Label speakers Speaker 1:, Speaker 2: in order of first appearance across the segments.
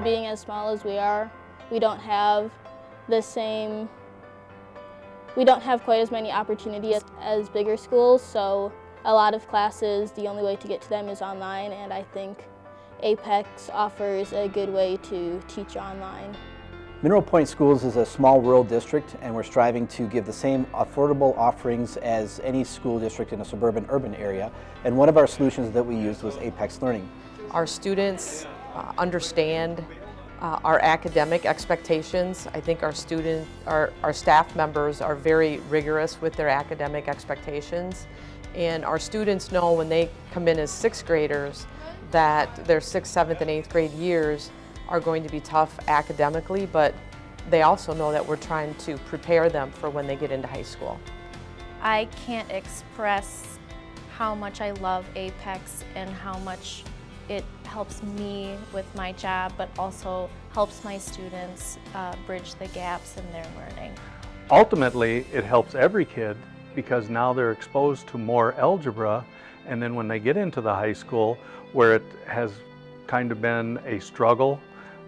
Speaker 1: Being as small as we are, we don't have quite as many opportunities as bigger schools, so a lot of classes, the only way to get to them is online, and I think Apex offers a good way to teach online.
Speaker 2: Mineral Point Schools is a small rural district, and we're striving to give the same affordable offerings as any school district in a suburban urban area, and one of our solutions that we used was Apex Learning.
Speaker 3: Our students understand our academic expectations. I think our staff members are very rigorous with their academic expectations, and our students know when they come in as sixth graders that their 6th, 7th, and 8th grade years are going to be tough academically, but they also know that we're trying to prepare them for when they get into high school.
Speaker 4: I can't express how much I love Apex and how much it helps me with my job, but also helps my students bridge the gaps in their learning.
Speaker 5: Ultimately, it helps every kid because now they're exposed to more algebra, and then when they get into the high school where it has kind of been a struggle,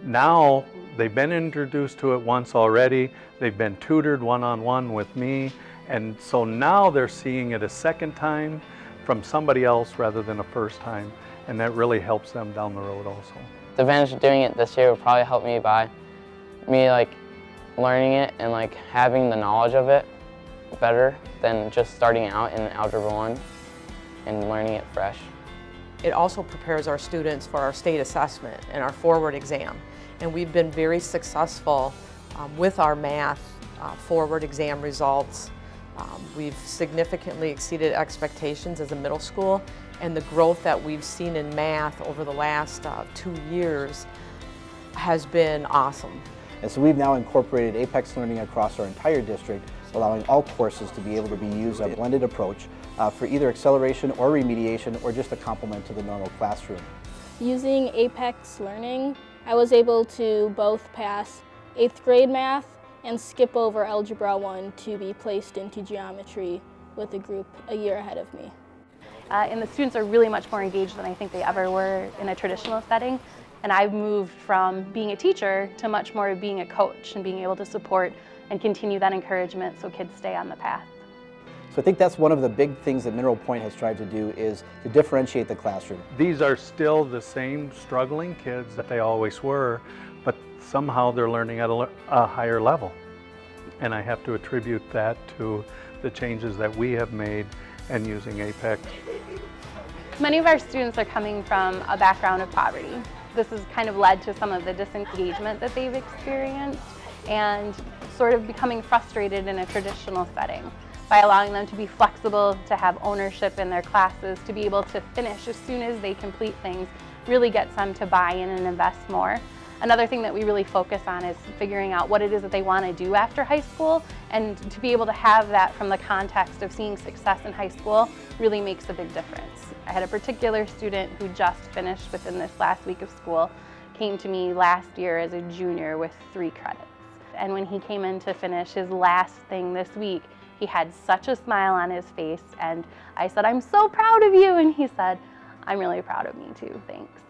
Speaker 5: now they've been introduced to it once already, they've been tutored one-on-one with me, and so now they're seeing it a second time from somebody else rather than a first time, and that really helps them down the road also.
Speaker 6: The advantage of doing it this year would probably help me by learning it and having the knowledge of it better than just starting out in Algebra I and learning it fresh.
Speaker 3: It also prepares our students for our state assessment and our forward exam. And we've been very successful with our math forward exam results. We've significantly exceeded expectations as a middle school, and the growth that we've seen in math over the last 2 years has been awesome.
Speaker 2: And so we've now incorporated Apex Learning across our entire district, allowing all courses to be able to be used a blended approach for either acceleration or remediation or just a complement to the normal classroom.
Speaker 1: Using Apex Learning, I was able to both pass 8th grade math and skip over Algebra I to be placed into geometry with a group a year ahead of me.
Speaker 7: And the students are really much more engaged than I think they ever were in a traditional setting. And I've moved from being a teacher to much more of being a coach and being able to support and continue that encouragement so kids stay on the path.
Speaker 2: So I think that's one of the big things that Mineral Point has tried to do is to differentiate the classroom.
Speaker 5: These are still the same struggling kids that they always were, but somehow they're learning at a higher level. And I have to attribute that to the changes that we have made and using Apex.
Speaker 7: Many of our students are coming from a background of poverty. This has kind of led to some of the disengagement that they've experienced and sort of becoming frustrated in a traditional setting. By allowing them to be flexible, to have ownership in their classes, to be able to finish as soon as they complete things, really gets them to buy in and invest more. Another thing that we really focus on is figuring out what it is that they want to do after high school, and to be able to have that from the context of seeing success in high school really makes a big difference. I had a particular student who just finished within this last week of school, came to me last year as a junior with 3 credits. And when he came in to finish his last thing this week, he had such a smile on his face, and I said, "I'm so proud of you," and he said, "I'm really proud of me too, thanks."